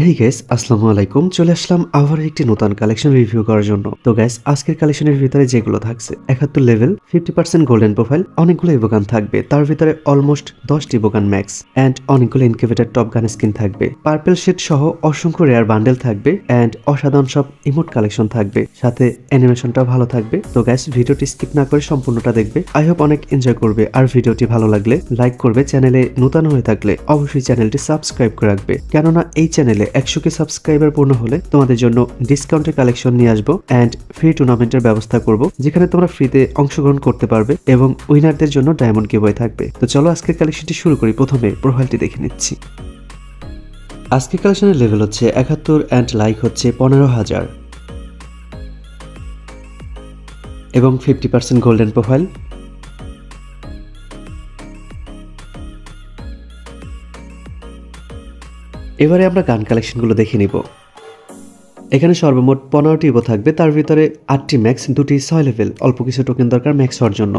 Hey guys, আসসালামু আলাইকুম। চলে আসলাম আবার একটি নতুন কালেকশন রিভিউ করার জন্য। তো গাইস, আজকের কালেকশনের ভিতরে যেগুলো থাকছে 71 লেভেল 50% গোল্ডেন প্রোফাইল, অনেকগুলো ইভোগান থাকবে। তার ভিতরে অলমোস্ট 10টি ইভোগান ম্যাক্স এন্ড অনেকগুলো ইনকিউবেটর টপ গান স্কিন থাকবে। পার্পল শেড সহ অসংখ্য রেয়ার বান্ডেল থাকবে এন্ড অসাধারণ সব ইমোট কালেকশন থাকবে, সাথে অ্যানিমেশনটাও ভালো থাকবে। তো গাইস, ভিডিওটি স্কিপ না করে সম্পূর্ণটা দেখবে। আই হোপ অনেক এনজয় করবে। আর ভিডিওটি ভালো লাগলে লাইক করবে। চ্যানেলে নতুন হয়ে থাকলে অবশ্যই চ্যানেলটি সাবস্ক্রাইব করে রাখবে, কেননা এই চ্যানেলে 100কে সাবস্ক্রাইবার পূর্ণ হলে তোমাদের জন্য ডিসকাউন্টের কালেকশন নিয়ে আসবো এন্ড ফ্রি টুর্নামেন্টের ব্যবস্থা করব, যেখানে তোমরা ফ্রিতে অংশগ্রহণ করতে পারবে এবং উইনারদের জন্য ডায়মন্ড গিভওয়ে থাকবে। তো চলো আজকের কালেকশনটি শুরু করি। প্রথমে প্রোফাইলটি দেখে নিচ্ছি। আজকের কালেকশনের লেভেল হচ্ছে 71 এন্ড লাইক হচ্ছে 15,000 এবং 50% গোল্ডেন প্রোফাইল। এবারে আমরা গান কালেকশনগুলো দেখে নিব। এখানে সর্বমোট 15টি ইভো থাকবে, তার ভিতরে 8টি ম্যাক্স, 2টি 6 লেভেল। অল্প কিছু টোকেন দরকার ম্যাক্স হওয়ার জন্য।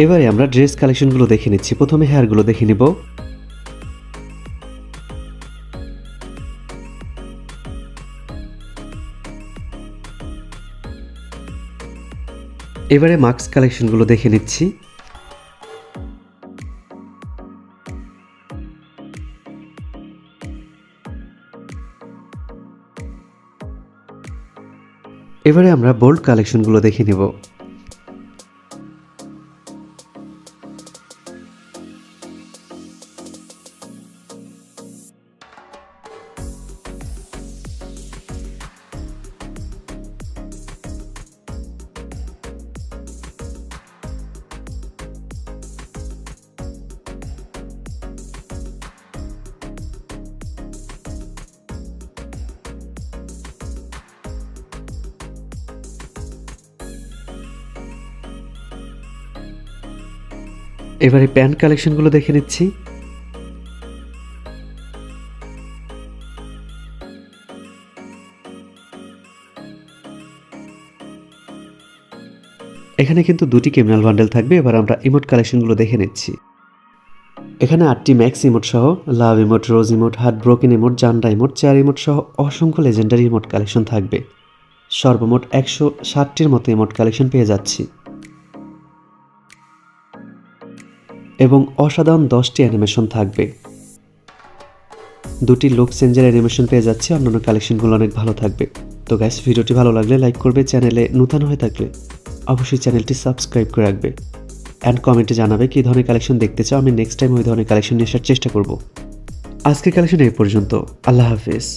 এবারে আমরা ড্রেস কালেকশনগুলো দেখে নিচ্ছি। প্রথমে হেয়ারগুলো দেখে নিব। এবারে মাস্ক কালেকশনগুলো দেখে নিচ্ছি। এবারে আমরা বোল্ড কালেকশনগুলো দেখে নিব। এবারে প্যান্ট কালেকশনগুলো দেখে নিচ্ছি। এখানে কিন্তু 2টি ক্রিমিনাল বান্ডেল থাকবে। এবার আমরা ইমোট কালেকশনগুলো দেখে নিচ্ছি। এখানে 8টি ম্যাক্স ইমোট সহ love emote, rose emote, heart broken emote, জান্ডা ইমোট, চেয়ার ইমোট সহ অসংখ্য লেজেন্ডারি ইমোট কালেকশন থাকবে। সর্বমোট 160টির মতো ইমোট কালেকশন পেয়ে যাচ্ছি এবং অসাধারণ 10টি অ্যানিমেশন থাকবে। 2টি লুক চেঞ্জের অ্যানিমেশন পেয়ে যাচ্ছি। অন্যান্য কালেকশনগুলো অনেক ভালো থাকবে। তো গাইস, ভিডিওটি ভালো লাগলে লাইক করবে। চ্যানেলে নতুন হয়ে থাকলে অবশ্যই চ্যানেলটি সাবস্ক্রাইব করে রাখবে অ্যান্ড কমেন্টে জানাবে কী ধরনের কালেকশন দেখতে চাও। আমি নেক্সট টাইম ওই ধরনের কালেকশন নিয়ে আসার চেষ্টা করব। আজকের কালেকশন এই পর্যন্ত। আল্লাহ হাফেজ।